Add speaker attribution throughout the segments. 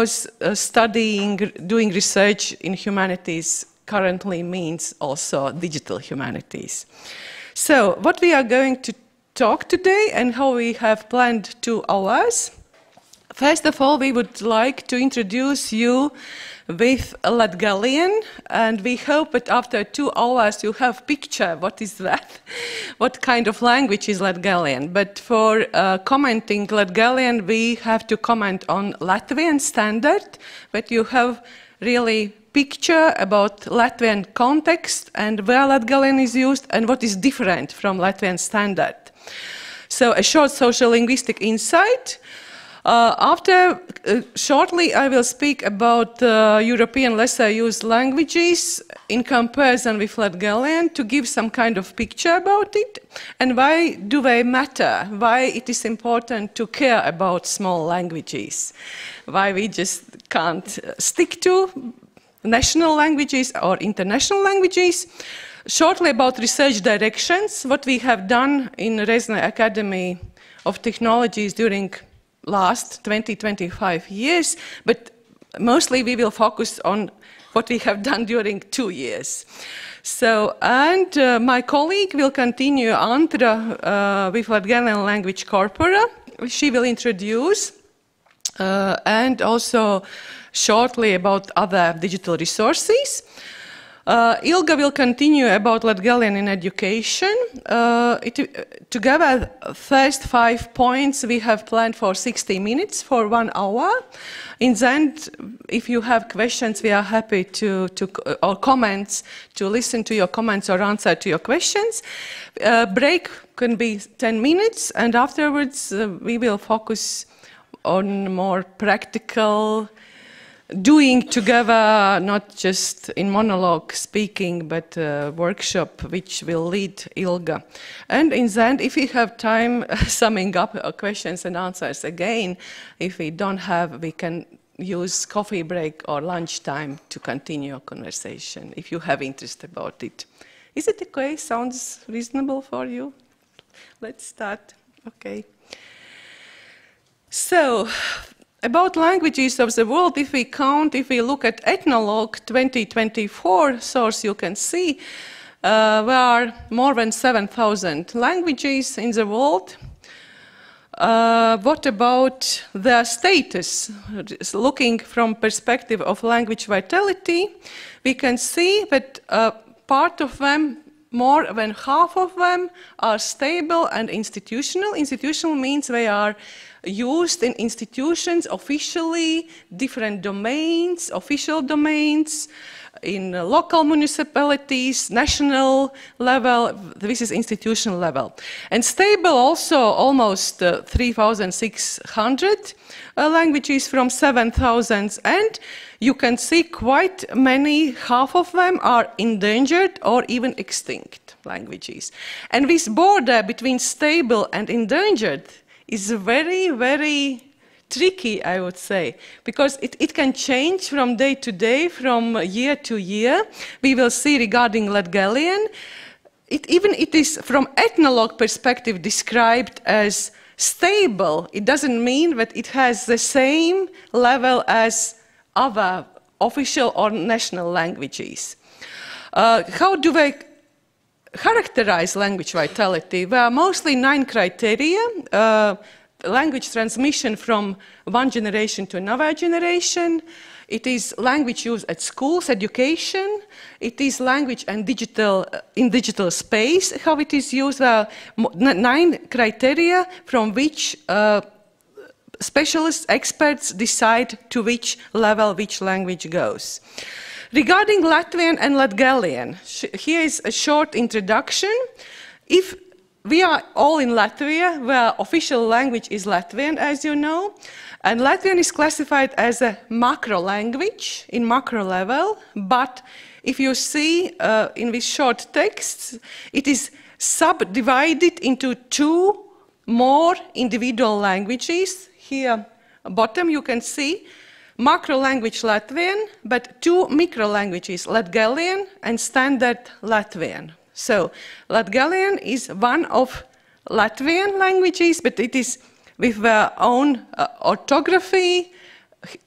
Speaker 1: because doing research in humanities currently means also digital humanities. So what we are going to talk today and how we have planned 2 hours. First of all, we would like to introduce you with Latgalian, and we hope that after 2 hours you have picture what is that, what kind of language is Latgalian. But for commenting Latgalian, we have to comment on Latvian standard, but you have really picture about Latvian context and where Latgalian is used and what is different from Latvian standard. So a short social-linguistic insight. Shortly I will speak about European lesser used languages in comparison with Latgalian to give some kind of picture about it and why do they matter, why it is important to care about small languages, why we just can't stick to national languages or international languages. Shortly about research directions, what we have done in Rezne Academy of Technologies during last 20-25 years, but mostly we will focus on what we have done during 2 years. So, and my colleague will continue, Antra, with Latgalian language corpora. She will introduce and also shortly about other digital resources. Ilga will continue about Latgalian in education. Together, first 5 points we have planned for 60 minutes for 1 hour. In the end, if you have questions, we are happy or comments, to listen to your comments or answer to your questions. Break can be 10 minutes, and afterwards we will focus on more practical doing together, not just in monologue speaking, but a workshop which will lead Ilga. And in the end, if we have time, summing up questions and answers again. If we don't have, we can use coffee break or lunchtime to continue our conversation, if you have interest about it. Is it okay? Sounds reasonable for you? Let's start. Okay. So, about languages of the world, if we look at Ethnologue 2024 source, you can see there are more than 7,000 languages in the world. What about their status? Looking from perspective of language vitality, we can see that part of them, more than half of them, are stable and institutional. Institutional means they are used in institutions officially, different domains, official domains, in local municipalities, national level. This is institutional level. And stable also almost 3,600 languages from 7,000, and you can see quite many, half of them are endangered or even extinct languages. And this border between stable and endangered is very, very tricky, I would say, because it can change from day to day, from year to year. We will see regarding Latgalian, it is from ethnologue perspective described as stable. It doesn't mean that it has the same level as other official or national languages. How do they characterize language vitality? There are mostly 9 criteria. Language transmission from one generation to another generation. It is language use at schools, education. It is language and digital in digital space, how it is used. There are 9 criteria from which specialists, experts decide to which level which language goes. Regarding Latvian and Latgalian, here is a short introduction. If we are all in Latvia, where official language is Latvian, as you know, and Latvian is classified as a macro language in macro level, but if you see in this short text, it is subdivided into 2 more individual languages. Here, bottom, you can see macro language Latvian, but 2 micro languages, Latgalian and standard Latvian. So, Latgalian is one of Latvian languages, but it is with their own orthography,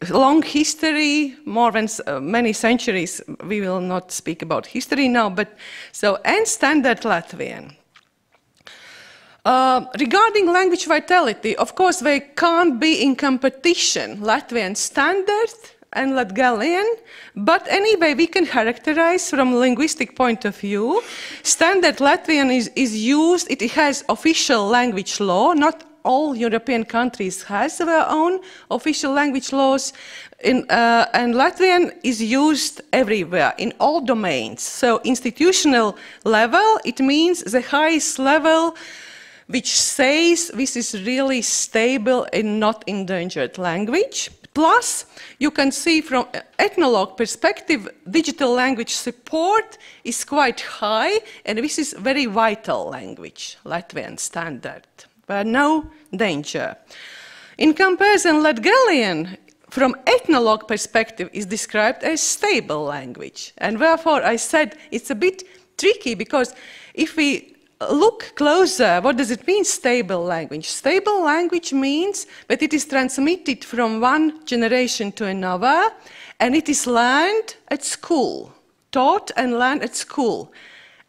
Speaker 1: long history, more than many centuries. We will not speak about history now, but so, and Standard Latvian. Regarding language vitality, of course, they can't be in competition, Latvian Standard and Latgalian, but anyway, we can characterize from linguistic point of view. Standard Latvian is used, it has official language law, not all European countries has their own official language laws, and Latvian is used everywhere, in all domains. So institutional level, it means the highest level which says this is really stable and not endangered language. Plus, you can see from ethnologue perspective, digital language support is quite high, and this is very vital language, Latvian Standard. But no danger. In comparison, Latgalian, from ethnologue perspective, is described as stable language. And therefore, I said it's a bit tricky, because if we look closer, what does it mean, stable language? Stable language means that it is transmitted from one generation to another, and it is learned at school, taught and learned at school.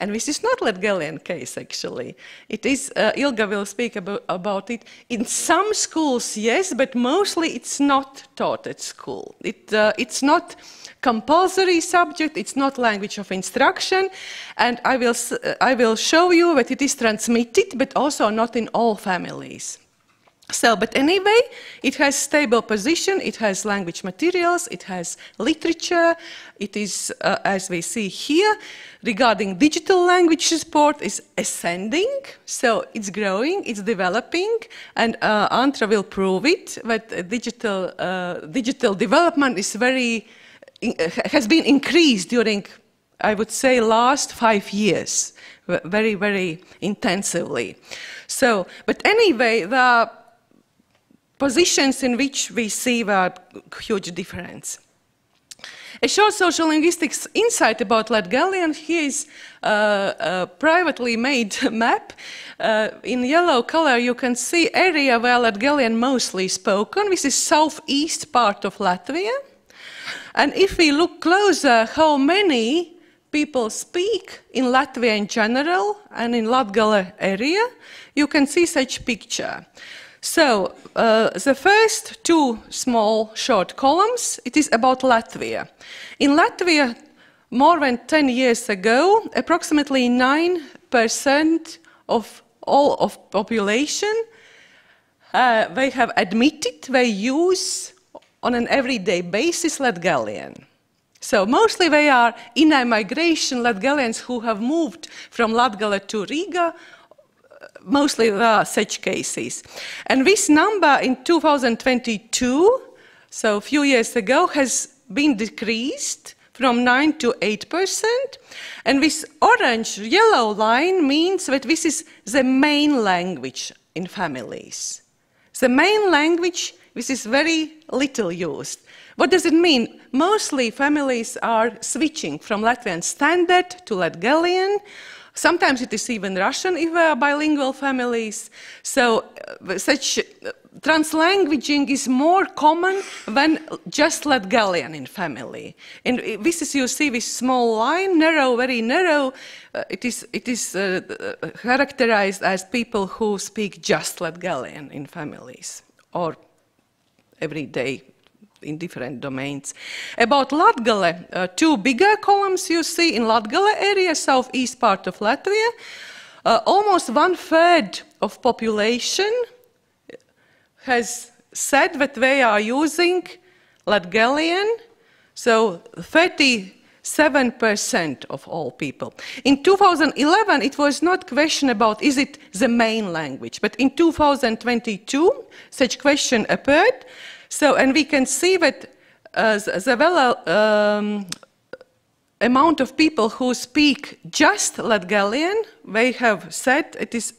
Speaker 1: And this is not Latgalian case, actually. It is, Ilga will speak about it. In some schools, yes, but mostly it's not taught at school. It's not compulsory subject, it's not language of instruction, and I will show you that it is transmitted, but also not in all families. So, but anyway, it has stable position, it has language materials, it has literature, it is, as we see here, regarding digital language support is ascending, so it's growing, it's developing, and Antra will prove it, that digital development is has been increased during, I would say, last 5 years, very, very intensively. So, but anyway, the positions in which we see a huge difference. A short social linguistics insight about Latgalian. Here is a privately made map. In yellow color you can see area where Latgalian mostly spoken. This is southeast part of Latvia. And if we look closer how many people speak in Latvia in general and in Latgale area, you can see such picture. So, the first two small short columns, it is about Latvia. In Latvia, more than 10 years ago, approximately 9% of all of population, they have admitted they use on an everyday basis Latgalian. So mostly they are in a migration Latgalians who have moved from Latgale to Riga. Mostly there are such cases. And this number in 2022, so a few years ago, has been decreased from 9 to 8%. And this orange yellow line means that this is the main language in families. The main language, this is very little used. What does it mean? Mostly families are switching from Latvian Standard to Latgalian. Sometimes it is even Russian if they are bilingual families. So such translanguaging is more common than just Latgalian in family. And this is, you see this small line, narrow, very narrow. It is characterized as people who speak just Latgalian in families or every day in different domains. About Latgale, two bigger columns you see in Latgale area, southeast part of Latvia. Almost 1/3 of population has said that they are using Latgalian, so 37% of all people. In 2011, it was not question about is it the main language, but in 2022, such question appeared. So, and we can see that the amount of people who speak just Latgalian, they have said it is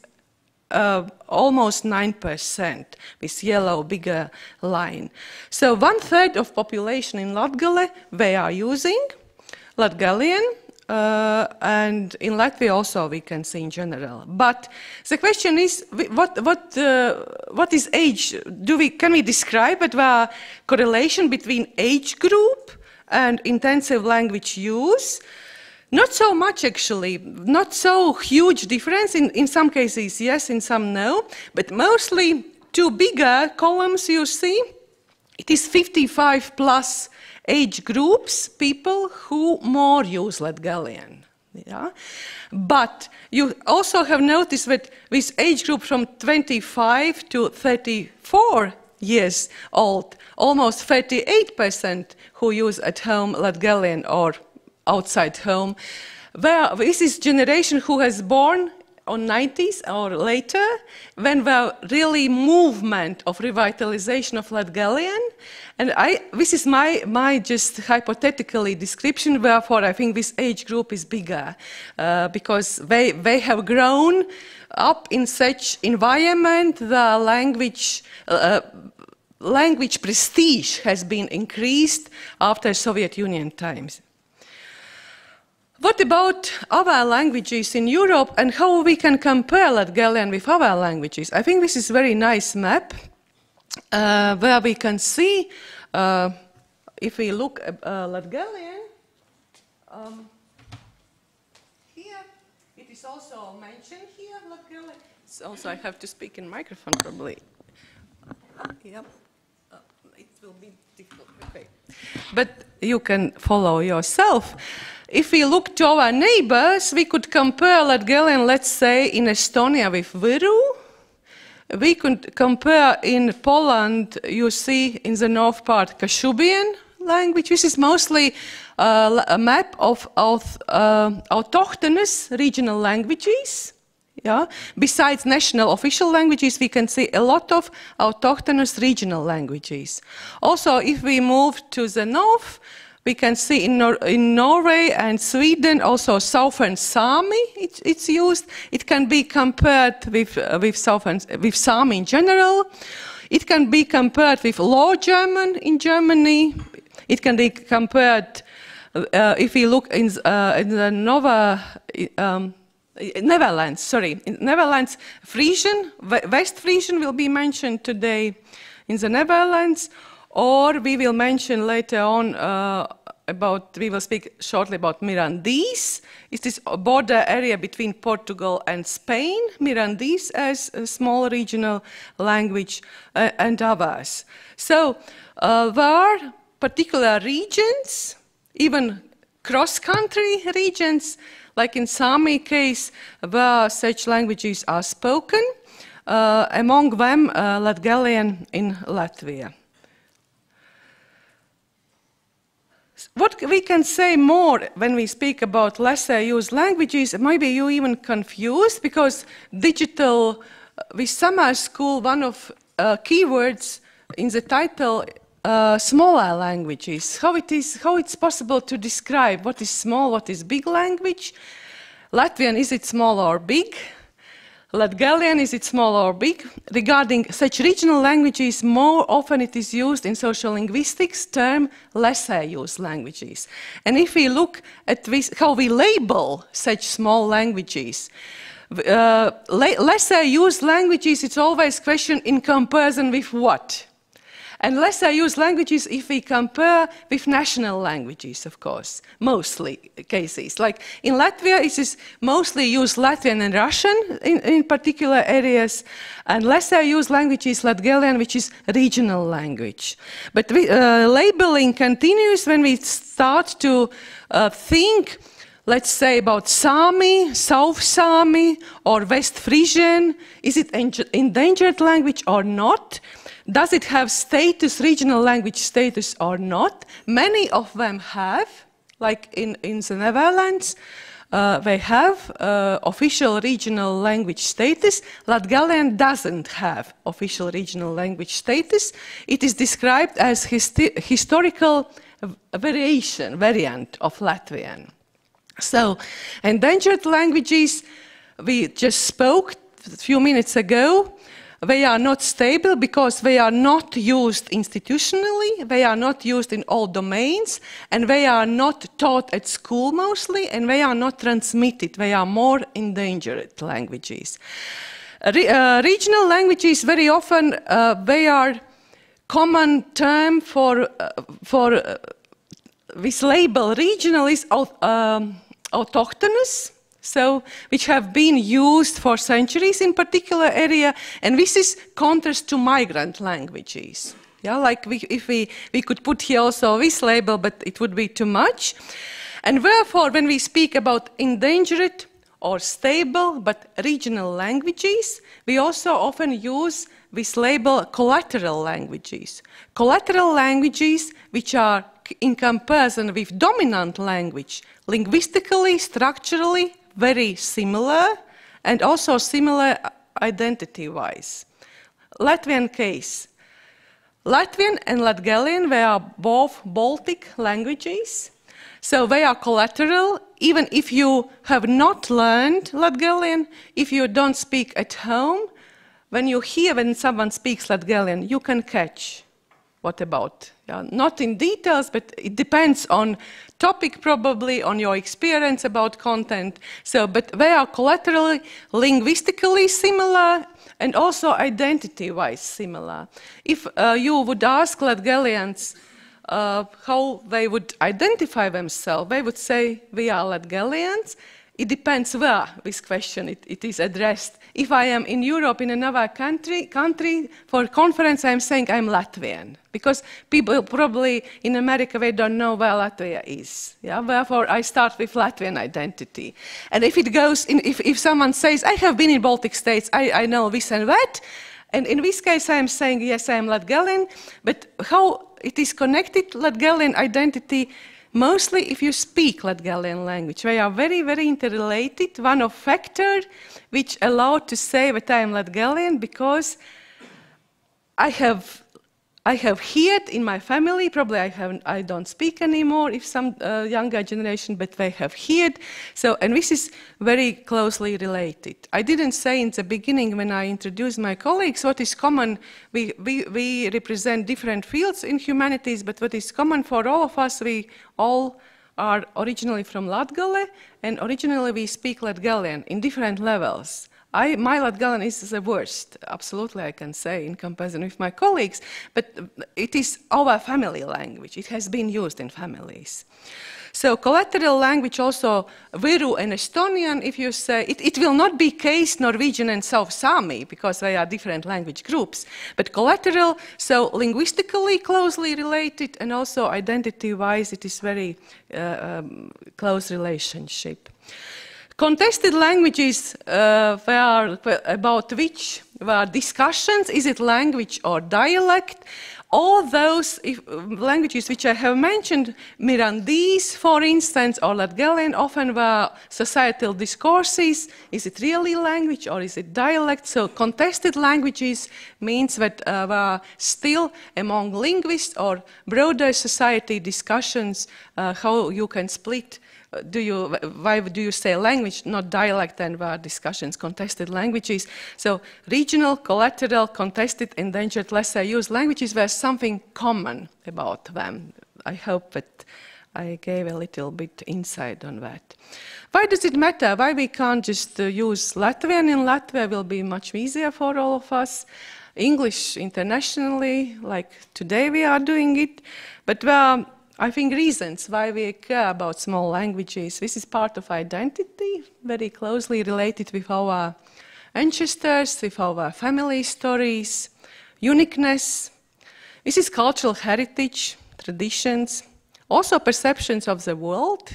Speaker 1: almost 9%, this yellow bigger line. So 1/3 of population in Latgale, they are using Latgalian. and in Latvia also we can see in general. But the question is, what is age? Can we describe the correlation between age group and intensive language use? Not so much actually, not so huge difference. In some cases yes, in some no, but mostly two bigger columns you see. It is 55 plus age groups, people who more use Latgalian. Yeah? But you also have noticed that this age group from 25 to 34 years old, almost 38% who use at home Latgalian or outside home. This is generation who has born on 90s or later, when the really movement of revitalization of Latgalian, and this is my just hypothetically description, therefore I think this age group is bigger, because they have grown up in such environment, the language prestige has been increased after Soviet Union times. What about other languages in Europe and how we can compare Latgalian with other languages? I think this is a very nice map where we can see, if we look at Latgalian, here it is also mentioned here, Latgalian. Also I have to speak in microphone probably. Yep. It will be difficult, okay. But you can follow yourself. If we look to our neighbors, we could compare Latgalian, let's say, in Estonia with Viru. We could compare in Poland, you see in the north part, Kashubian language. This is mostly a map of autochthonous regional languages. Yeah? Besides national official languages, we can see a lot of autochthonous regional languages. Also, if we move to the north, we can see in Norway and Sweden also Southern Sami, it's used. It can be compared with Sami in general. It can be compared with Low German in Germany. It can be compared, if we look in the Netherlands, sorry. In Netherlands, Frisian, West Frisian will be mentioned today in the Netherlands. Or we will mention later on we will speak shortly about Mirandese. It is a border area between Portugal and Spain. Mirandese as a small regional language and others. So there are particular regions, even cross-country regions, like in Sami case, where such languages are spoken. Among them, Latgalian in Latvia. What we can say more when we speak about lesser used languages, maybe you even confused, because digital, with summer school, one of keywords in the title, smaller languages. How it's possible to describe what is small, what is big language? Latvian, is it small or big? Latgalian, is it small or big? Regarding such regional languages, more often it is used in social linguistics term lesser used languages. And if we look at this, how we label such small languages, lesser used languages, it's always question in comparison with what? And lesser used languages if we compare with national languages, of course, mostly cases. Like in Latvia, it is mostly used Latvian and Russian in particular areas, and lesser used language is Latgalian, which is regional language. But labeling continues when we start to think, let's say, about Sami, South Sami, or West Frisian. Is it endangered language or not? Does it have status, regional language status or not? Many of them have, like in the Netherlands, they have official regional language status. Latgalian doesn't have official regional language status. It is described as historical variant of Latvian. So, endangered languages, we just spoke a few minutes ago. They are not stable because they are not used institutionally, they are not used in all domains, and they are not taught at school mostly, and they are not transmitted. They are more endangered languages. Regional languages, very often, they are common term for this label. Regional is autochthonous, so which have been used for centuries in particular area, and this is contrast to migrant languages. Yeah, like if we could put here also this label, but it would be too much. And therefore, when we speak about endangered or stable but regional languages, we also often use this label collateral languages. Collateral languages which are in comparison with dominant language, linguistically, structurally, very similar, and also similar identity-wise. Latvian case. Latvian and Latgalian, they are both Baltic languages, so they are collateral, even if you have not learned Latgalian, if you don't speak at home, when you hear when someone speaks Latgalian, you can catch what about. Yeah, not in details, but it depends on topic probably, on your experience about content. So, but they are collaterally, linguistically similar, and also identity-wise similar. If you would ask Latgalians how they would identify themselves, they would say, we are Latgalians. It depends where this question it is addressed. If I am in Europe, in another country for a conference, I'm saying I'm Latvian. Because people probably in America, they don't know where Latvia is. Yeah? Therefore, I start with Latvian identity. And if it goes, if someone says, I have been in Baltic states, I know this and that, and in this case, I'm saying, yes, I'm Latgalian, but how it is connected, Latgalian identity, mostly if you speak Latgalian language. They are very, very interrelated. One of factors which allowed to say that I am Latgalian because I have heard in my family, probably I don't speak anymore if some younger generation, but they have heard. So, and this is very closely related. I didn't say in the beginning when I introduced my colleagues what is common. We represent different fields in humanities, but what is common for all of us, we all are originally from Latgale, and originally we speak Latgalian in different levels. My Latgalian is the worst, absolutely I can say, in comparison with my colleagues, but it is our family language. It has been used in families. So collateral language also, Viru and Estonian, if you say, it will not be case Norwegian and South Sami, because they are different language groups, but collateral, so linguistically closely related, and also identity-wise, it is very close relationship. Contested languages, about which there are discussions, is it language or dialect? All those languages which I have mentioned, Mirandese, for instance, or Latgalian, often were societal discourses. Is it really language or is it dialect? So contested languages means that were still among linguists or broader society discussions how you can split. Why do you say language, not dialect, and were discussions, contested languages? So regional, collateral, contested, endangered, lesser used languages were something common about them. I hope that I gave a little bit insight on that. Why does it matter? Why we can't just use Latvian in Latvia? Will be much easier for all of us. English internationally, like today we are doing it, but I think reasons why we care about small languages. This is part of identity, very closely related with our ancestors, with our family stories, uniqueness. This is cultural heritage, traditions, also perceptions of the world.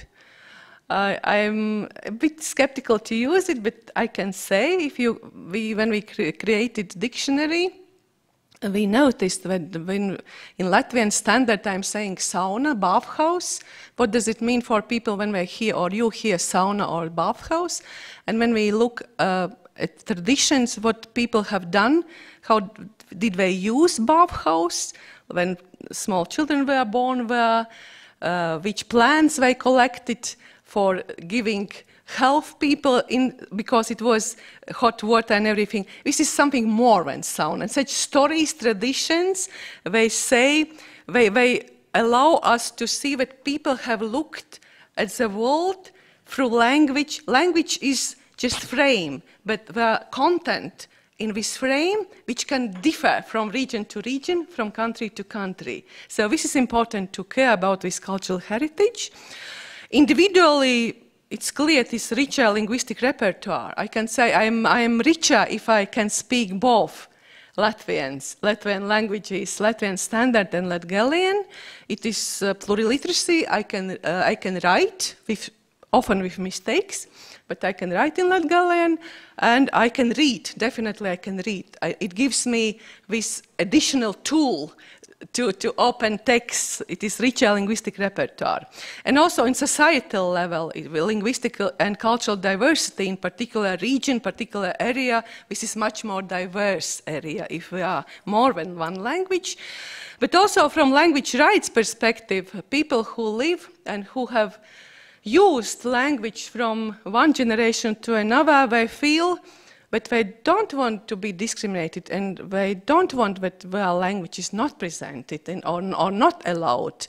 Speaker 1: I'm a bit skeptical to use it, but I can say when we created dictionary, we noticed that when in Latvian standard I'm saying sauna, bathhouse. What does it mean for people when they hear or you hear sauna or bathhouse? And when we look at traditions, what people have done, how did they use bathhouse when small children were born there, which plants they collected for giving help people because it was hot water and everything. This is something more than sound. And such stories, traditions, they allow us to see that people have looked at the world through language. Language is just frame, but the content in this frame, which can differ from region to region, from country to country. So this is important to care about this cultural heritage. Individually, it's clear this richer linguistic repertoire. I can say I am richer if I can speak both Latvian languages, Latvian standard and Latgalian. It is pluriliteracy. I can write, often with mistakes, but I can write in Latgalian, and I can read. Definitely I can read. It gives me this additional tool to open text. It is richer linguistic repertoire. And also in societal level, linguistic and cultural diversity, in particular region, particular area, this is much more diverse area if we are more than one language. But also from language rights perspective, people who live and who have used language from one generation to another, they feel but they don't want to be discriminated, and they don't want that their language is not presented or not allowed.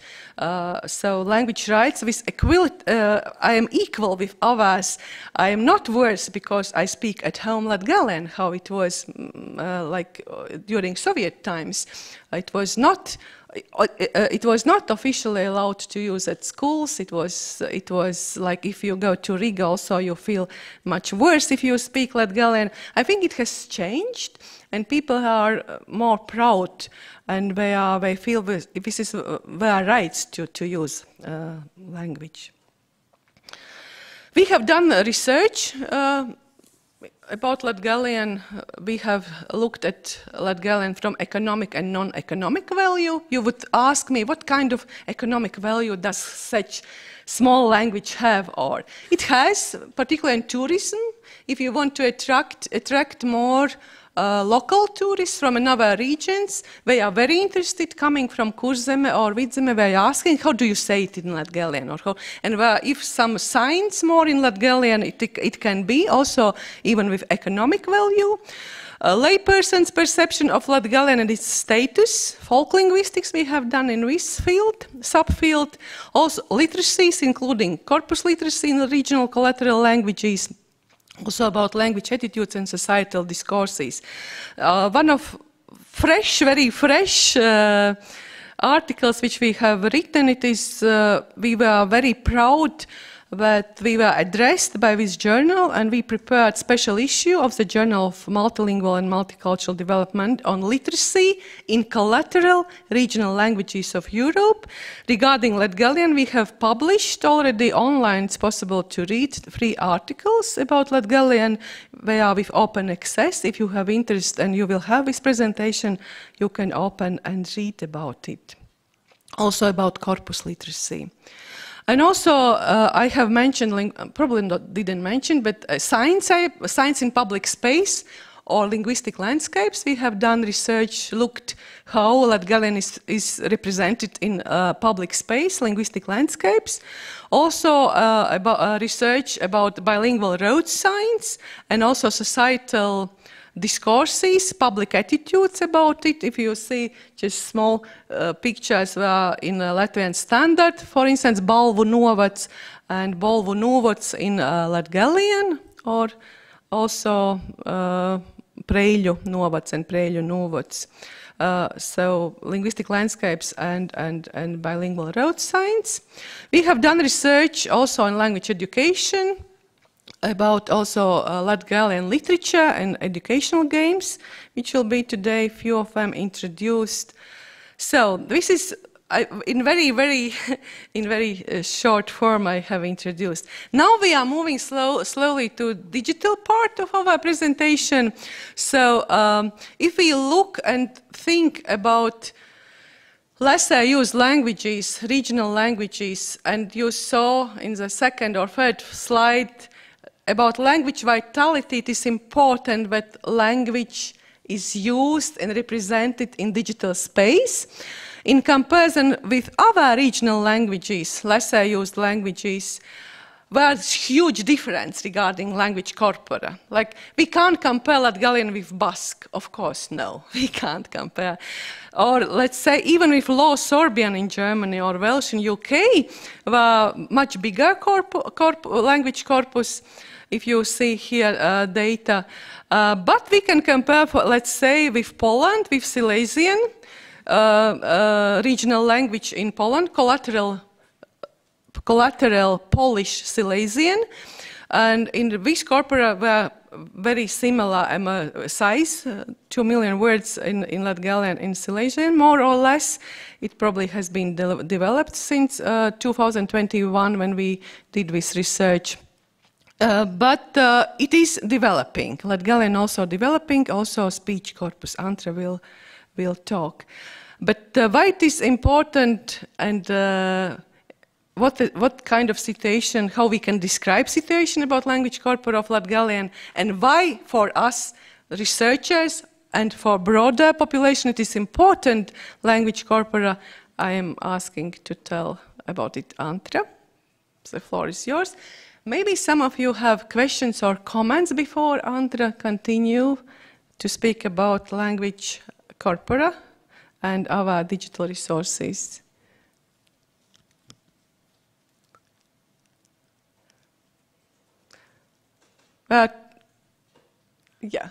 Speaker 1: So language rights with equality, I am equal with others. I am not worse because I speak at home Latgalian, how it was like during Soviet times. It was not officially allowed to use at schools. It was like if you go to Riga also you feel much worse if you speak Latgalian. I think it has changed and people are more proud and they feel this is their rights to use language. We have done research about Latgalian. We have looked at Latgalian from economic and non-economic value. You would ask me, what kind of economic value does such small language have? Or it has, particularly in tourism. If you want to attract more local tourists from another regions, they are very interested coming from Kurzeme or Vidzeme. They are asking, how do you say it in Latgalian? And if some signs more in Latgalian, it can be also even with economic value. A layperson's perception of Latgalian and its status, folk linguistics we have done in this field, subfield, also literacies, including corpus literacy in the regional collateral languages, also about language attitudes and societal discourses. One of very fresh articles which we have written, it is, we were very proud that we were addressed by this journal, and we prepared special issue of the Journal of Multilingual and Multicultural Development on literacy in collateral regional languages of Europe. Regarding Latgalian, we have published already online, it's possible to read 3 articles about Latgalian. They are with open access. If you have interest and you will have this presentation, you can open and read about it. Also about corpus literacy. And also, I have mentioned, probably didn't mention, but science in public space or linguistic landscapes. We have done research, looked how Latgalian is represented in public space, linguistic landscapes. Also, about research about bilingual road signs and also societal discourses, public attitudes about it. If you see just small pictures in Latvian standard, for instance, Balvu novads and Balvu novads in Latgalian, or also Preļu novads and Preļu novads. So linguistic landscapes and bilingual road signs. We have done research also on language education, about also Latgalian literature and educational games, which will be today, few of them introduced. So this is, in very short form I have introduced. Now we are moving slowly to digital part of our presentation. So if we look and think about lesser used languages, regional languages, and you saw in the second or third slide about language vitality, it is important that language is used and represented in digital space. In comparison with other regional languages, lesser used languages, there's huge difference regarding language corpora. Like, we can't compare Latgalian with Basque. Of course, no, we can't compare. Or let's say, even with Low Sorbian in Germany or Welsh in UK, much bigger language corpus, if you see here data. But we can compare, let's say, with Poland, with Silesian, regional language in Poland, collateral Polish Silesian, and in these corpora were very similar size, 2 million words in Latgalian in Silesian, more or less. It probably has been developed since 2021 when we did this research. But it is developing. Latgalian also developing, also speech corpus. Antra will talk. But why it is important and what kind of situation, how we can describe situation about language corpora of Latgalian, and why for us researchers and for broader population it is important language corpora, I am asking to tell about it Antra. The floor is yours. Maybe some of you have questions or comments before Antra continue to speak about language corpora and our digital resources. Yeah.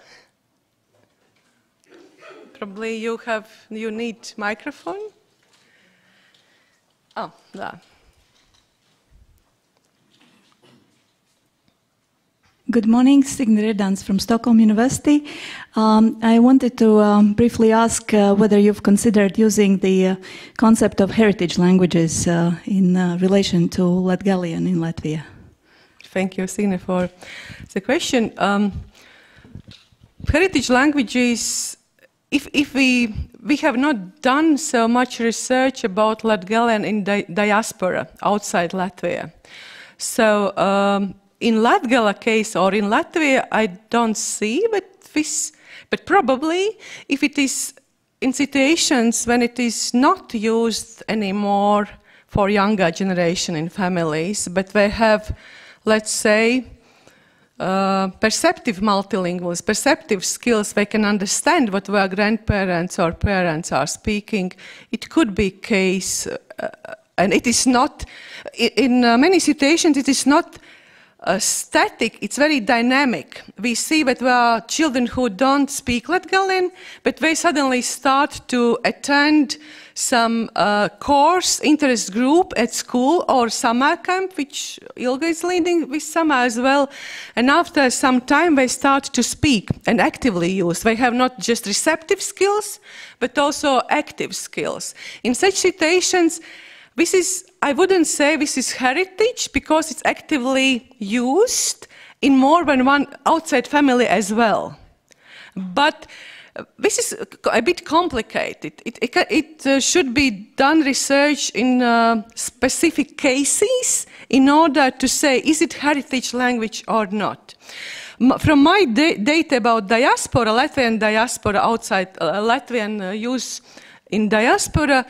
Speaker 1: Probably you need microphone. Oh, there.
Speaker 2: Good morning, Signe Redans from Stockholm University. I wanted to briefly ask whether you've considered using the concept of heritage languages in relation to Latgalian in Latvia.
Speaker 1: Thank you, Signe, for the question. Heritage languages, if we have not done so much research about Latgalian in diaspora outside Latvia. So in Latgala case or in Latvia, I don't see, but probably if it is in situations when it is not used anymore for younger generation in families, but they have, let's say, perceptive multilinguals, perceptive skills, they can understand what their grandparents or parents are speaking. It could be case, and it is not, in many situations, it is not static, it's very dynamic. We see that there are children who don't speak Latgalian, but they suddenly start to attend some course, interest group at school or summer camp, which Ilga is leading with summer as well. And after some time, they start to speak and actively use. They have not just receptive skills, but also active skills. In such situations, this is, I wouldn't say this is heritage because it's actively used in more than one outside family as well. But this is a bit complicated. It should be done research in specific cases in order to say, is it heritage language or not? From my data about diaspora, Latvian diaspora outside Latvian use in diaspora,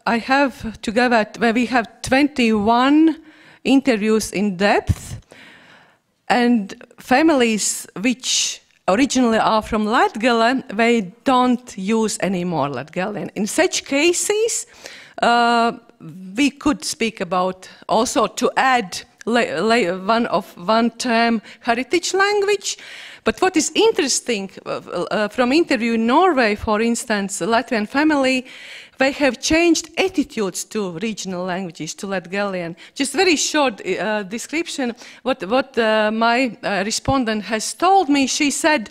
Speaker 1: I have together, where we have 21 interviews in depth, and families which originally are from Latgala, they don't use anymore Latgalian. In such cases, we could speak about also to add one term heritage language. But what is interesting from interview in Norway, for instance, a Latvian family, they have changed attitudes to regional languages, to Latgalian. Just very short description, what my respondent has told me. She said,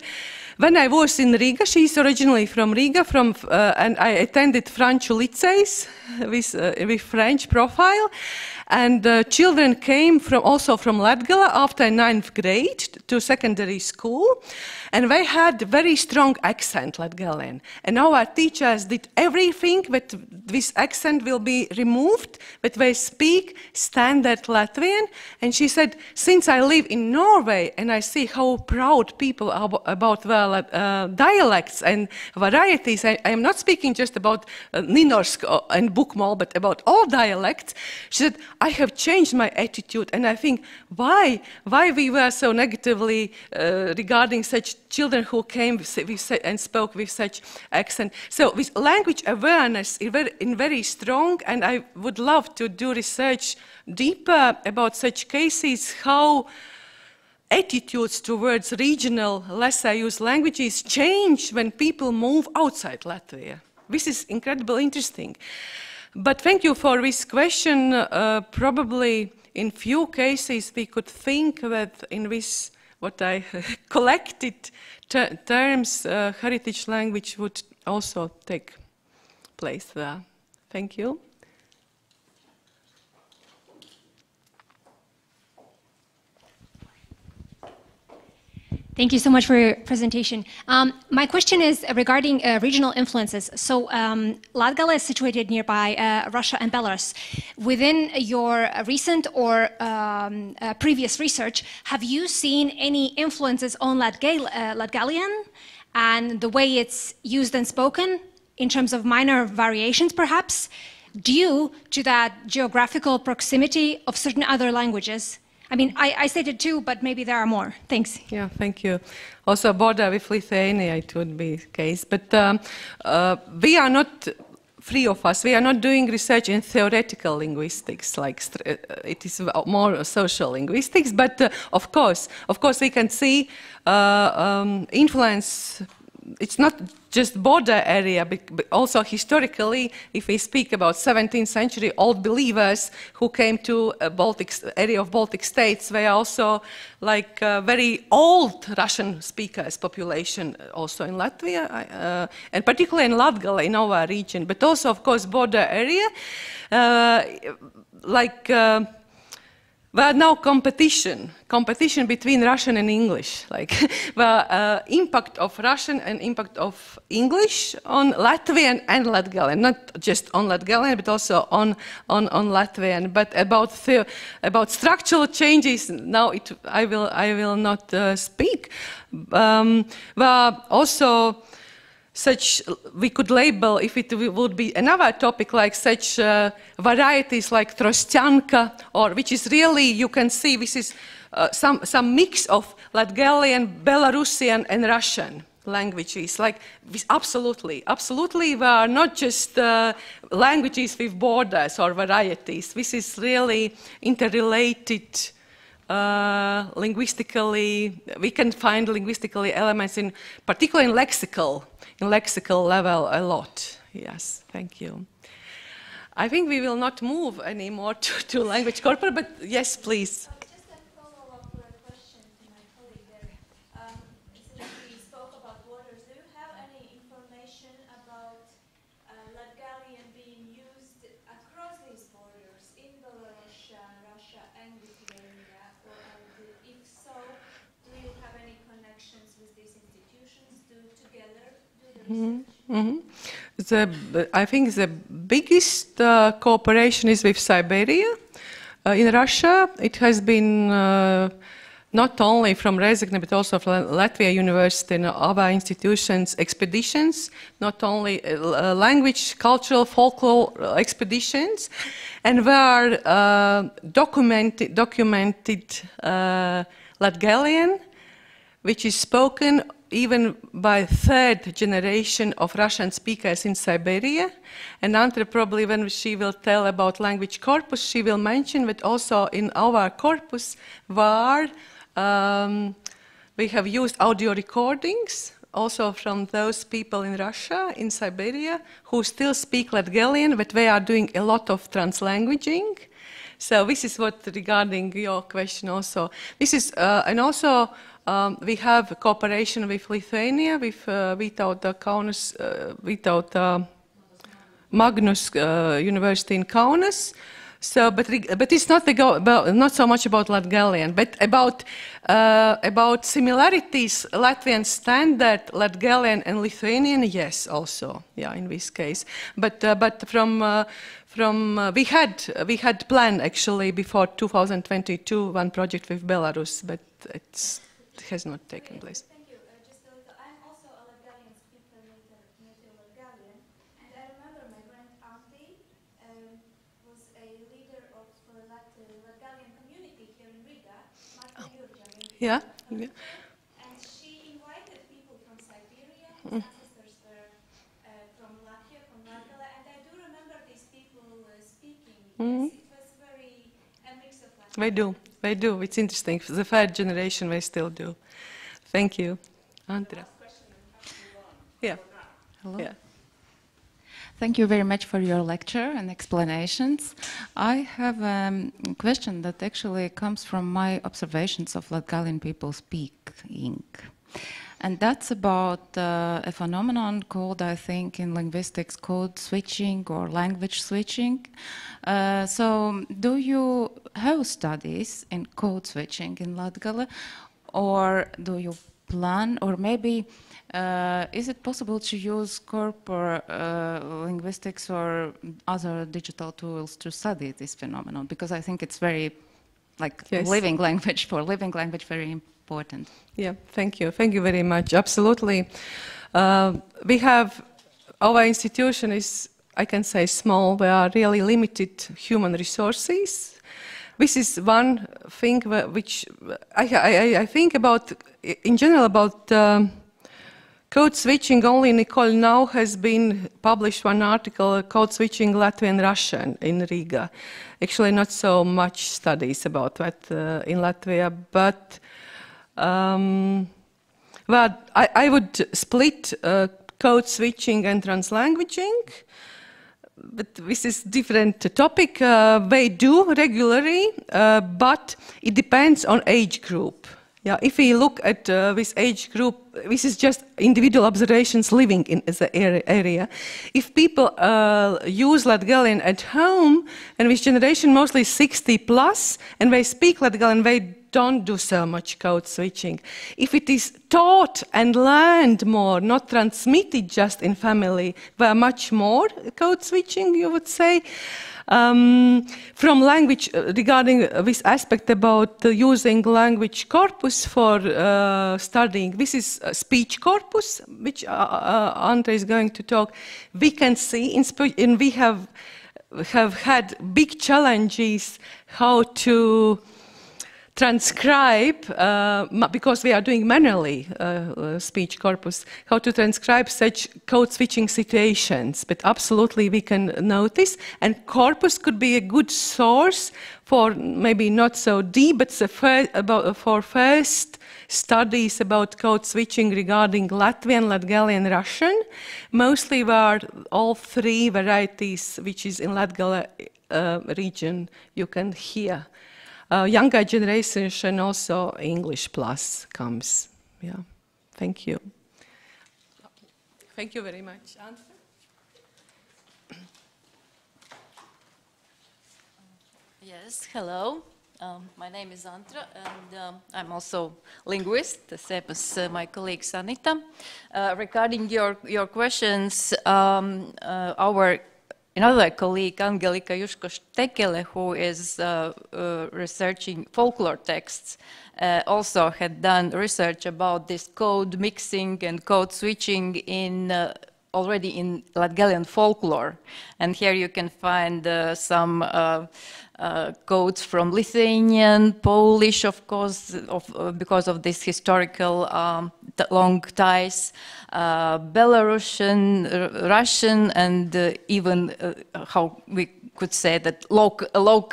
Speaker 1: when I was in Riga, she's originally from Riga, and I attended French lycées with French profile, and children came also from Latgala after 9th grade to secondary school, and they had very strong accent Latgalian. And our teachers did everything that this accent will be removed, but they speak standard Latvian. And she said, since I live in Norway and I see how proud people are about their dialects and varieties. I am not speaking just about Ninorsk and Bukmol, but about all dialects. She said, I have changed my attitude, and I think, why we were so negatively regarding such children who came and spoke with such accent. So with language awareness is very strong, and I would love to do research deeper about such cases, how attitudes towards regional, lesser used languages change when people move outside Latvia. This is incredibly interesting. But thank you for this question. Probably in few cases we could think that in this, what I collected terms, heritage language would also take place there. Thank you.
Speaker 3: Thank you so much for your presentation. My question is regarding regional influences. So Latgale is situated nearby Russia and Belarus. Within your recent or previous research, have you seen any influences on Latgalian and the way it's used and spoken in terms of minor variations, perhaps, due to that geographical proximity of certain other languages? I mean, I stated two, but maybe there are more. Thanks.
Speaker 1: Yeah, thank you. Also, border with Lithuania, it would be the case. But we are not, three of us, we are not doing research in theoretical linguistics, like it is more social linguistics. But of course, we can see influence. It's not just border area, but also historically, if we speak about 17th century old believers who came to area of Baltic states, they are also like very old Russian speakers population also in Latvia, and particularly in Latgale, in our region, but also of course border area, well, now competition between Russian and English, like the impact of Russian and impact of English on Latvian and Latgalian, not just on Latgalian, but also on Latvian. But about structural changes, now I will not speak. Well, also, such we could label, if it would be another topic, like such varieties like Trostyanka, or which is really, you can see this is some mix of Latgalian, Belarusian and Russian languages, like this, absolutely, we are not just languages with borders or varieties. This is really interrelated. Linguistically, we can find linguistically elements in, particularly in lexical level a lot. Yes, thank you. I think we will not move anymore to language corpora, but yes, please.
Speaker 4: Just a follow-up question to my colleague there. Since we spoke about borders, do you have any information about Latgalian being used across these borders in Belarus, Russia and Lithuania? Or if so, do you have any connections with these institutions to together do the research?
Speaker 1: I think the biggest cooperation is with Siberia. In Russia, it has been not only from Rezekne, but also from Latvia University and other institutions, expeditions, not only language, cultural, folklore expeditions, and were documented Latgalian, which is spoken even by third generation of Russian speakers in Siberia. And Andre, probably when she will tell about language corpus, she will mention that also in our corpus VAR, we have used audio recordings also from those people in Russia, in Siberia, who still speak Latgalian, but they are doing a lot of translanguaging. So this is what regarding your question also. This is, and also we have cooperation with Lithuania, with Magnus University in Kaunas. So, but it's not not so much about Latgalian, but about similarities, Latvian standard, Latgalian and Lithuanian, yes, also, yeah, in this case. But we had planned actually before 2022 one project with Belarus, but it has not taken place.
Speaker 4: Thank you. Just a little, I'm
Speaker 1: Yeah. Yeah.
Speaker 4: And she invited people from Siberia, whose ancestors were from Latvia, from Latgalian, and I do remember these people speaking. Yes, it was very a mix of languages.
Speaker 1: They do. They do. It's interesting. The third generation, they still do. Thank you. Andra. Yeah.
Speaker 5: Hello.
Speaker 1: Yeah.
Speaker 5: Thank you very much for your lecture and explanations. I have a question that actually comes from my observations of Latgalian people speaking. And that's about a phenomenon called, I think, in linguistics, code switching or language switching. So do you have studies in code switching in Latgale, or do you plan, or maybe is it possible to use corpora linguistics or other digital tools to study this phenomenon? Because I think it's very, like,
Speaker 1: Yes.
Speaker 5: living language, for living language, very important.
Speaker 1: Yeah, thank you. Thank you very much. Absolutely. We have, our institution is, I can say, small. We are really limited human resources. This is one thing which I think about, in general, about code switching. Only Nicole now has been published one article, Code Switching Latvian Russian in Riga. Actually, not so much studies about that in Latvia, but well, I would split code switching and translanguaging, but this is different topic. They do regularly, but it depends on age group. Yeah, if we look at this age group, this is just individual observations living in the area. If people use Latgalian at home, and this generation mostly 60 plus, and they speak Latgalian, they don't do so much code switching. If it is taught and learned more, not transmitted just in family, there are much more code switching, you would say. From language, regarding this aspect about using language corpus for studying, this is a speech corpus, which Andre is going to talk. We can see, and we have had big challenges how to transcribe, because we are doing manually speech corpus, how to transcribe such code switching situations. But absolutely we can notice, and corpus could be a good source for maybe not so deep, but for first studies about code switching regarding Latvian, Latgalian, Russian. Mostly were all three varieties which is in Latgale region you can hear. Younger generation also English plus comes. Yeah, thank you. Thank you very much. Andra?
Speaker 6: Yes, hello. My name is Andra, and I'm also linguist, the same as my colleague Sanita. Regarding your questions, another colleague, Angelika Juško-Štekele, who is researching folklore texts, also had done research about this code mixing and code switching already in Latgalian folklore. And here you can find some codes from Lithuanian, Polish, of course, because of this historical long ties, Belarusian, Russian, and even how we could say that local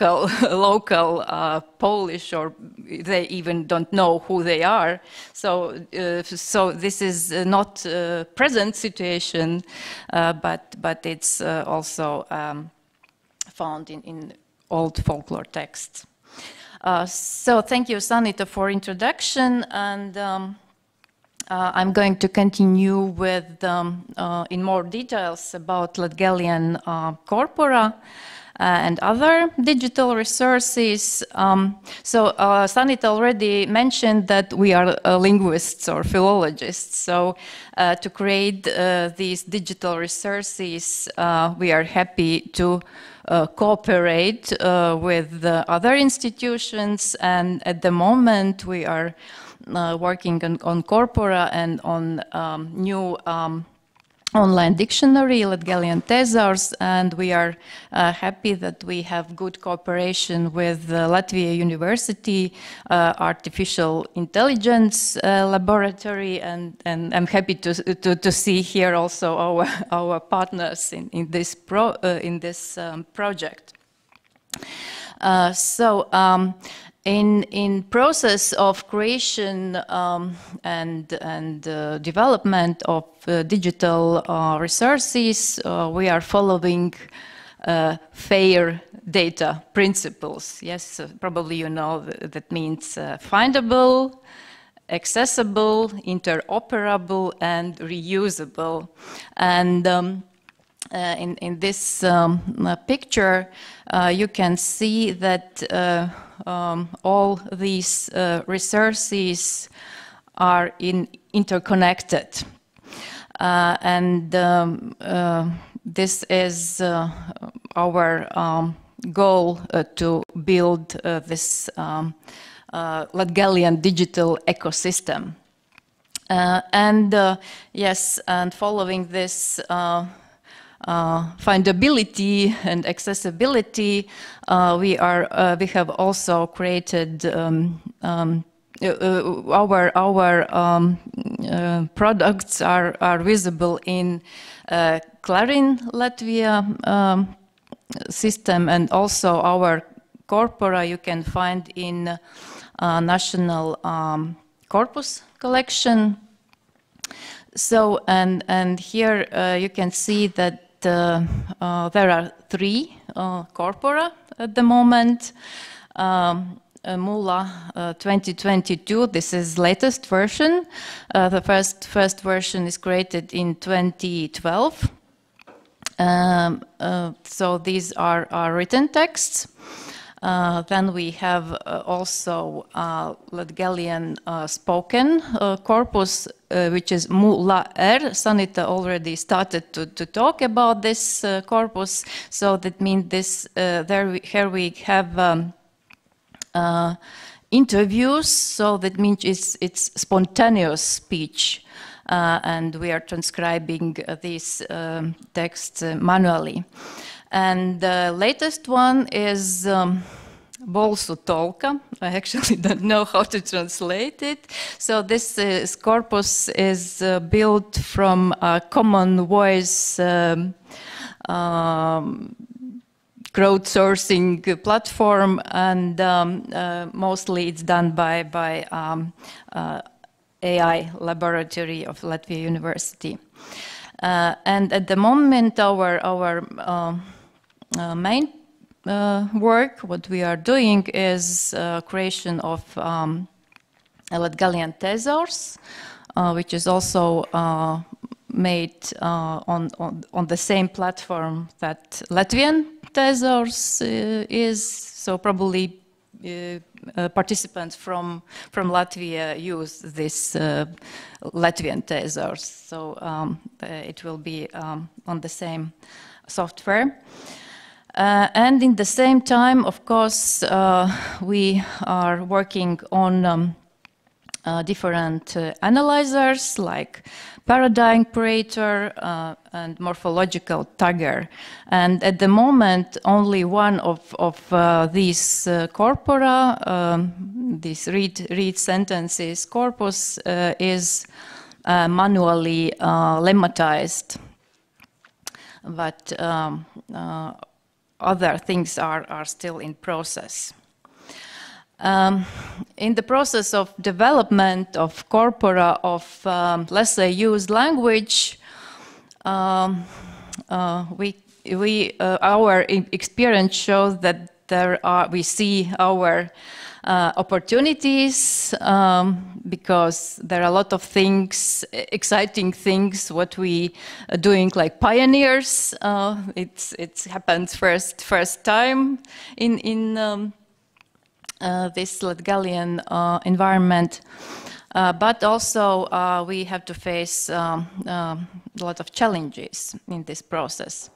Speaker 6: Polish, or they even don't know who they are. So this is not a present situation, but it's also found in old folklore texts. So thank you, Sanita, for introduction, and I'm going to continue with in more details about Latgalian corpora and other digital resources. So Sanita already mentioned that we are linguists or philologists. So to create these digital resources, we are happy to cooperate with other institutions, and at the moment we are working on corpora and on new online dictionary, Latgalian thesaurus, and we are happy that we have good cooperation with Latvia University Artificial Intelligence Laboratory, and I'm happy to see here also our partners in this project. In process of creation and development of digital resources, we are following FAIR data principles. Yes, probably you know that means findable, accessible, interoperable, and reusable. And in this picture, you can see that all these resources are interconnected. This is our goal to build this Latgalian digital ecosystem. Yes, and following this findability and accessibility, we have also created our products are visible in Clarin Latvia system, and also our corpora you can find in National Corpus collection. So, and here you can see that there are 3 corpora at the moment. Mula 2022, this is latest version. The first version is created in 2012. So these are written texts. Then we have also Latgalian spoken corpus, which is Mula-R. Sanita already started to talk about this corpus. So that means this here we have interviews. So that means it's spontaneous speech, and we are transcribing these texts manually. And the latest one is Balsu Tolka. I actually don't know how to translate it. So this corpus is built from a common voice crowdsourcing platform, and mostly it's done by AI laboratory of Latvia University. And at the moment, our main work, what we are doing is creation of Latgalian thesaurus, which is also made on the same platform that Latvian thesaurus is. So probably participants from Latvia use this Latvian thesaurus. So it will be on the same software. And in the same time, of course, we are working on different analyzers like paradigm operator and morphological tagger. And at the moment, only one of these corpora, these read sentences corpus, is manually lemmatized. But other things are still in process. In the process of development of corpora of lesser used language, our experience shows that we see our opportunities, because there are a lot of things, exciting things, what we are doing like pioneers. It's happened first time in this Latgalian environment, but also we have to face a lot of challenges in this process.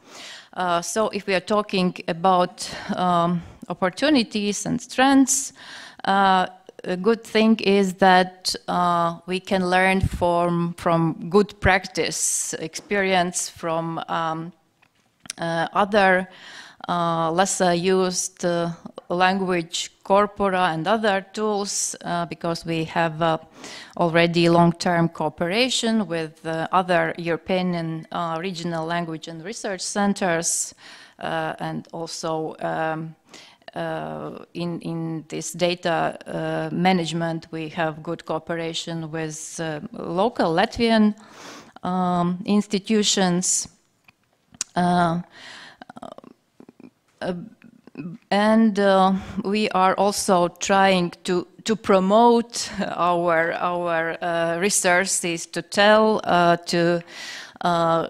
Speaker 6: So if we are talking about opportunities and strengths, a good thing is that we can learn from good practice, experience from other lesser used language corpora and other tools, because we have already long-term cooperation with other European and regional language and research centers, and also in this data management we have good cooperation with local Latvian institutions. And we are also trying to promote our resources, to tell, to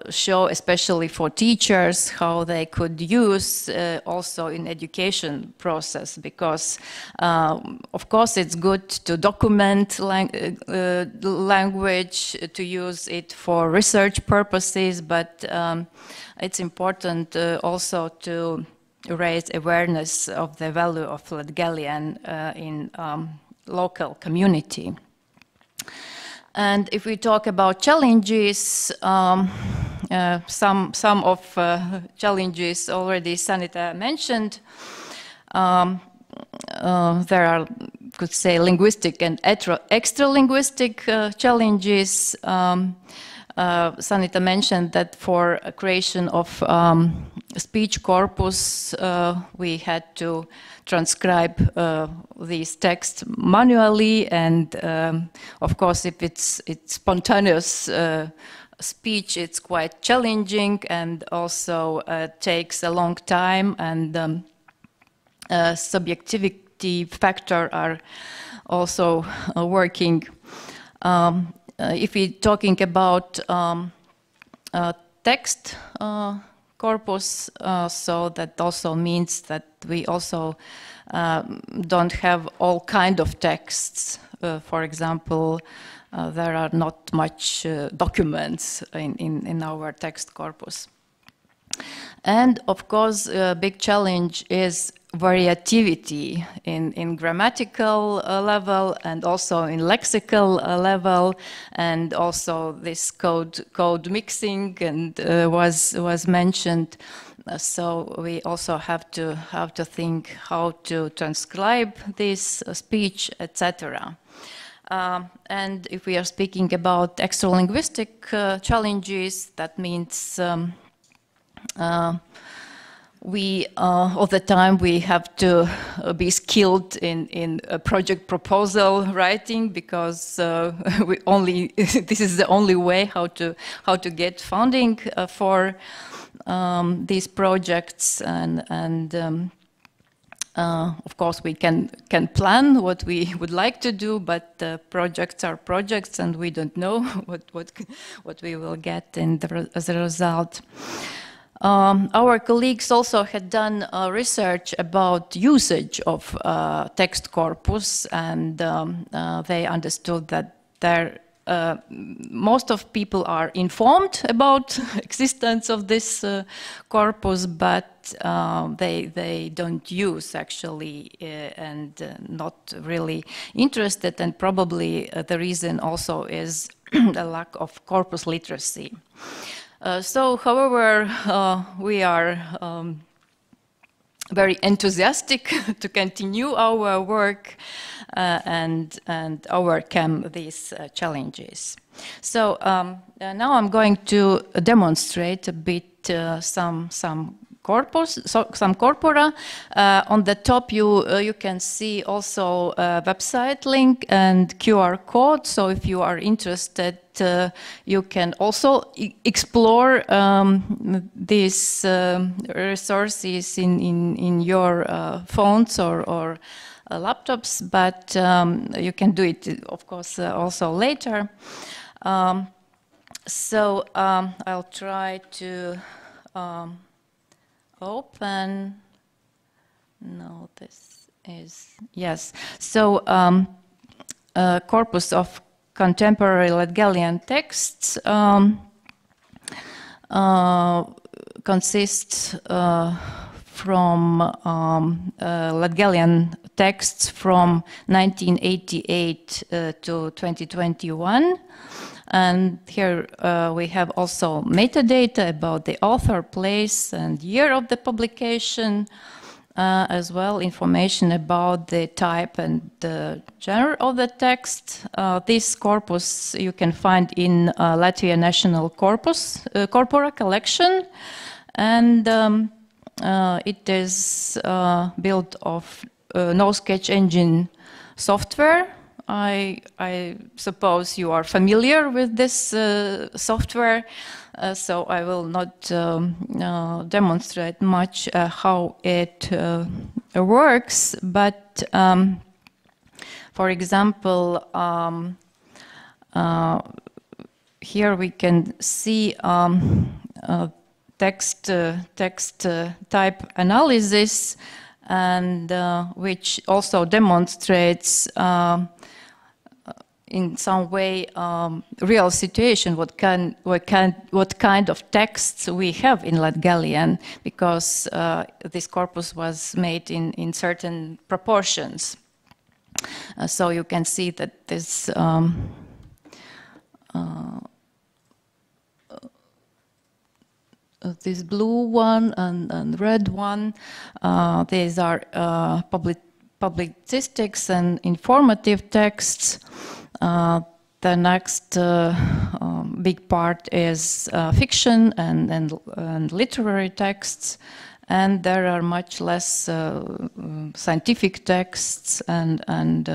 Speaker 6: show, especially for teachers, how they could use also in education process, because of course it's good to document language, to use it for research purposes, but it's important also to raise awareness of the value of Latgalian in local community. And if we talk about challenges, some of challenges already Sanita mentioned. There are, could say, linguistic and extra-linguistic challenges. Sanita mentioned that for a creation of speech corpus, we had to transcribe these texts manually, and of course, if it's spontaneous speech, it's quite challenging, and also takes a long time, and subjectivity factor are also working. If we're talking about text corpus, so that also means that we also don't have all kind of texts. For example, there are not much documents in our text corpus. And of course, a big challenge is variativity in grammatical level, and also in lexical level, and also this code mixing and was mentioned. So we also have to think how to transcribe this speech, etc. And if we are speaking about extra-linguistic challenges, that means we all the time we have to be skilled in project proposal writing, because we only this is the only way how to get funding for these projects, and of course we can plan what we would like to do, but projects are projects, and we don't know what we will get as a result. Our colleagues also had done research about usage of text corpus, and they understood that most of people are informed about existence of this corpus, but they don't use actually, and not really interested, and probably the reason also is the lack of corpus literacy. So, however, we are very enthusiastic to continue our work and overcome these challenges. So now I'm going to demonstrate a bit some corpora. On the top you can see also a website link and QR code. So if you are interested, you can also explore these resources in your phones or laptops, but you can do it, of course, also later. So I'll try to open. No, this is, yes. So corpus of contemporary Latgalian texts consists from Latgalian texts from 1988 to 2021. And here we have also metadata about the author, place, and year of the publication, as well information about the type and the genre of the text. This corpus you can find in Latvia National Corpora collection, and it is built of no sketch engine software. I suppose you are familiar with this software, so I will not demonstrate much how it works, but for example, here we can see text type analysis, and which also demonstrates in some way real situation, what kind of texts we have in Latgalian, because this corpus was made in certain proportions. So you can see that this this blue one and red one, these are publicistics and informative texts. The next big part is fiction and literary texts, and there are much less scientific texts and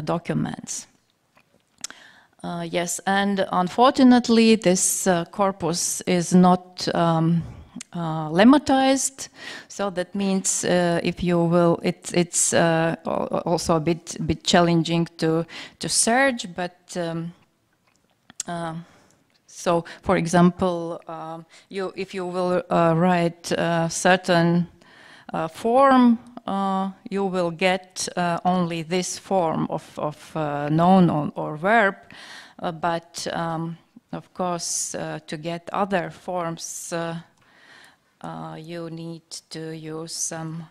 Speaker 6: documents. Yes, and unfortunately this corpus is not lemmatized, so that means if you will, it's also a bit challenging to search. But so, for example, if you will write a certain form, you will get only this form of noun or verb, but of course to get other forms you need to use some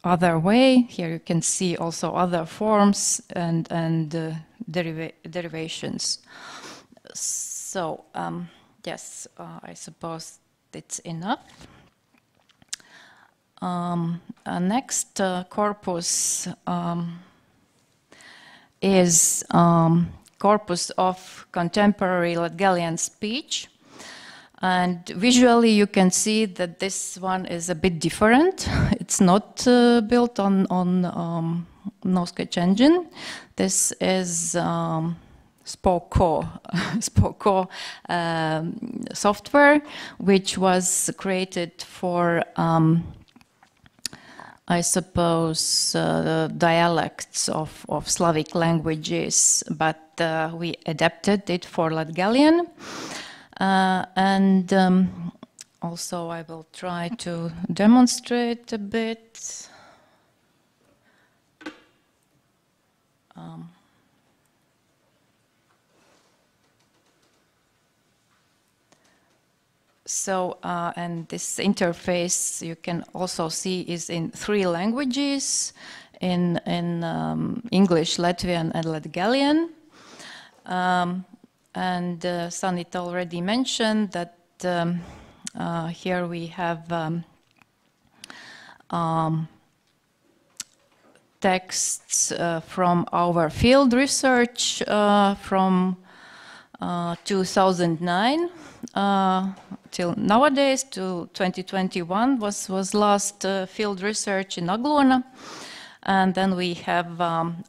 Speaker 6: other way. Here you can see also other forms and derivations. So yes, I suppose it's enough. Next corpus is corpus of contemporary Latgalian speech, and visually you can see that this one is a bit different. It's not built on no sketch engine. This is Spoko software, which was created for I suppose dialects of Slavic languages, but we adapted it for Latgalian. And also I will try to demonstrate a bit. So, and this interface you can also see is in 3 languages, in English, Latvian, and Latgalian. And Sanit already mentioned that here we have texts from our field research from 2009 till nowadays, to 2021 was last field research in Aglona. And then we have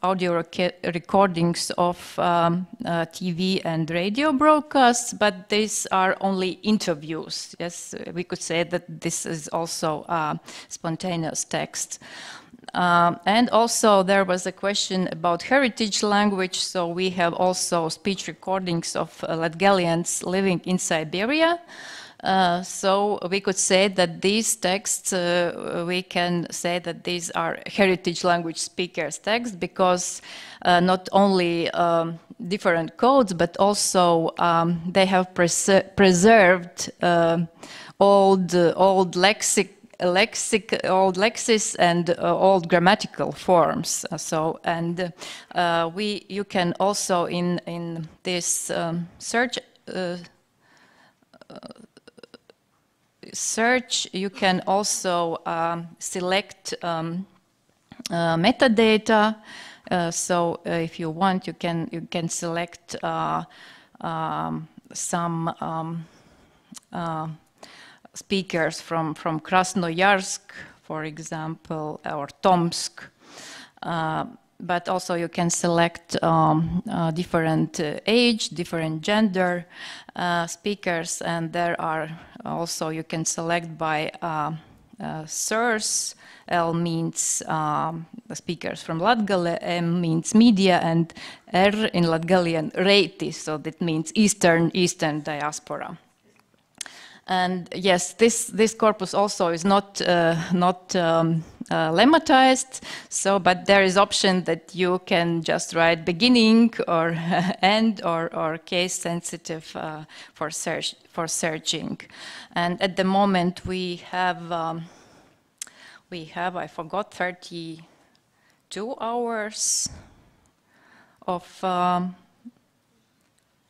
Speaker 6: audio recordings of TV and radio broadcasts, but these are only interviews. Yes, we could say that this is also spontaneous text. And also there was a question about heritage language, so we have also speech recordings of Latgalians living in Siberia. So we could say that these texts, we can say that these are heritage language speakers' texts, because not only different codes, but also they have preserved old lexis and old grammatical forms. You can also in this search you can also select metadata. So if you want, you can select some speakers from Krasnoyarsk, for example, or Tomsk. But also you can select different age, different gender speakers, and there are also you can select by source. L means speakers from Latgale, M means media, and R in Latgalian reiti, so that means Eastern diaspora. And yes, this corpus also is not lemmatized, so but there is option that you can just write beginning or end or case sensitive for searching. And at the moment we have I forgot 32 hours of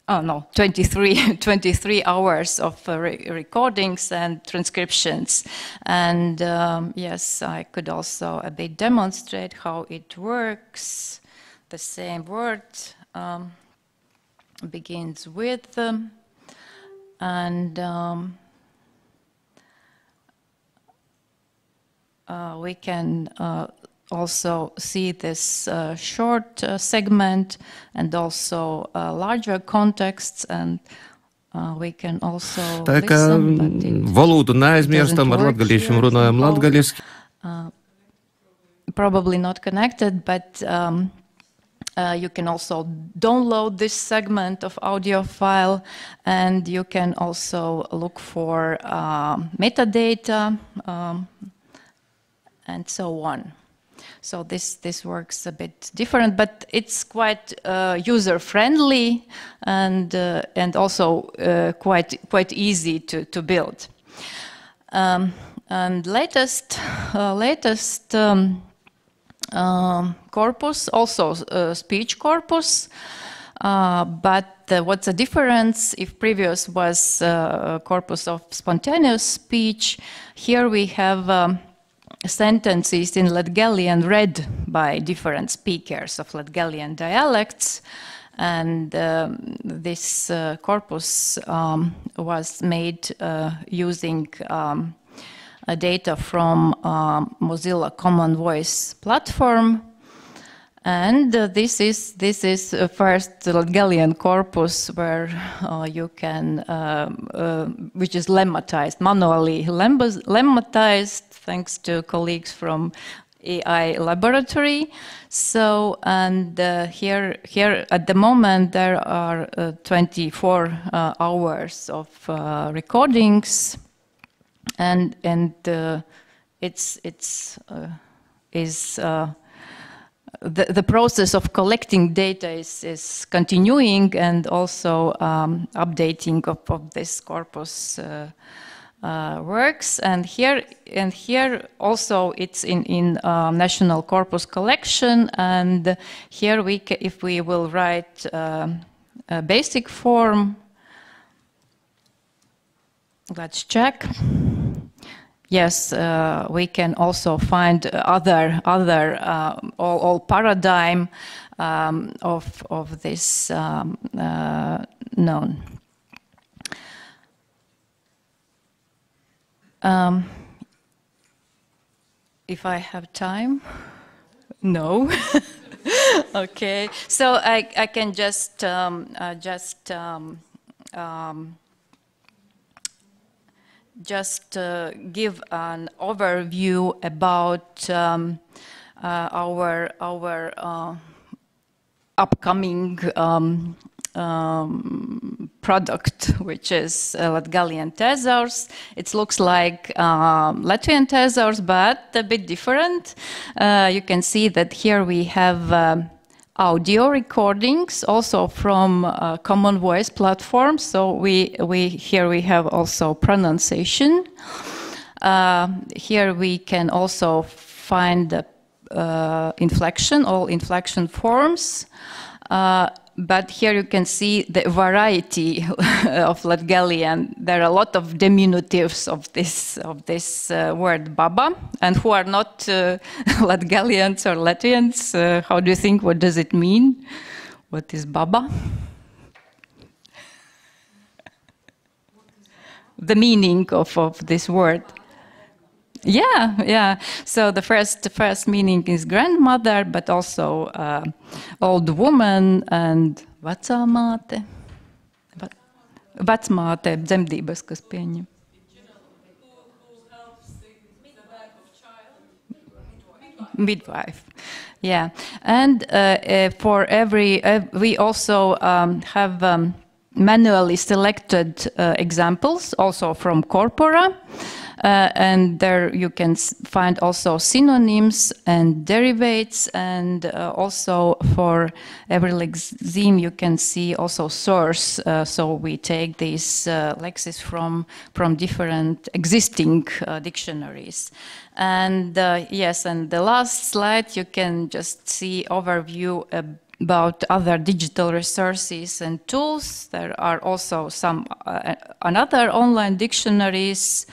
Speaker 6: 23 hours of recordings and transcriptions. And yes, I could also a bit demonstrate how it works. The same word begins with and we can also see this short segment and also larger contexts, and we can also listen,
Speaker 7: valodu neaizmirstam, ar latgaliešiem runājam latgaliski.
Speaker 6: Probably not connected, but you can also download this segment of audio file, and you can also look for metadata and so on. So this works a bit different, but it's quite user-friendly and also quite easy to build. And latest corpus, also speech corpus, but what's the difference? If previous was a corpus of spontaneous speech, here we have sentences in Latgalian read by different speakers of Latgalian dialects, and this corpus was made using data from Mozilla Common Voice platform, and this is first Latgalian corpus where you can, which is lemmatized, manually lemmatized, thanks to colleagues from AI laboratory. So, and here at the moment there are 24 hours of recordings, and the process of collecting data is continuing, and also updating of this corpus works. And here also it's in National Corpus Collection, and here if we will write a basic form, let's check. Yes, we can also find other all paradigm of this known. If I have time, no. Okay, so I can just give an overview about our upcoming product, which is Latgalian thesaurs. It looks like Latvian thesaurs, but a bit different. You can see that here we have audio recordings, also from Common Voice platform. So here we have also pronunciation. Here we can also find the inflection, all inflection forms. But here you can see the variety of Latgalian. There are a lot of diminutives of this word baba. And who are not Latgalians or Latvians, how do you think, what does it mean? What is baba? The meaning of this word. Yeah. So the first meaning is grandmother, but also old woman and vecāmāte. Vecmāte, dzemdības, kas pieņem. Midwife. Yeah. And for every, we also have manually selected examples, also from corpora. And there you can find also synonyms and derivates, and also for every lexeme you can see also source. So we take these lexes from different existing dictionaries. And yes, and the last slide you can just see overview about other digital resources and tools. There are also some another online dictionaries.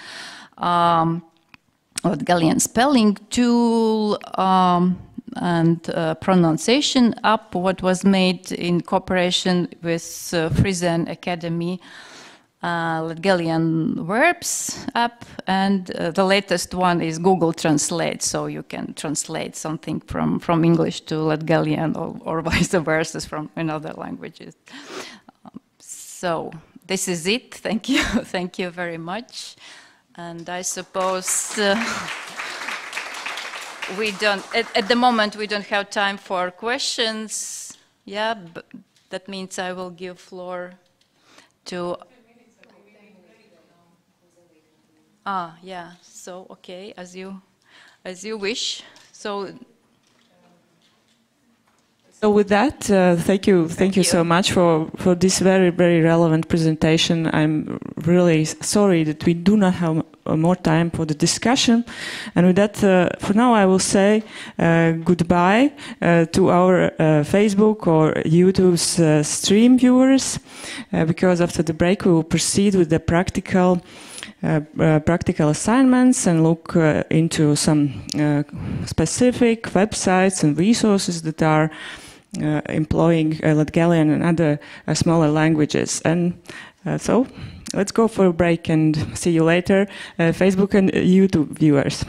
Speaker 6: Latgalian spelling tool and pronunciation app, what was made in cooperation with Frisian Academy, Latgalian verbs app, and the latest one is Google Translate, so you can translate something from English to Latgalian or vice versa from another languages. So this is it. Thank you. Thank you very much. And I suppose we don't, at the moment, we don't have time for questions. Yeah, but that means I will give floor to... yeah, so, okay, as you wish. So
Speaker 8: with that, thank you so much for this very, very relevant presentation. I'm really sorry that we do not have more time for the discussion. And with that, for now, I will say goodbye to our Facebook or YouTube's stream viewers, because after the break we will proceed with the practical assignments and look into some specific websites and resources that are employing Latgalian and other smaller languages. And so let's go for a break and see you later, Facebook and YouTube viewers.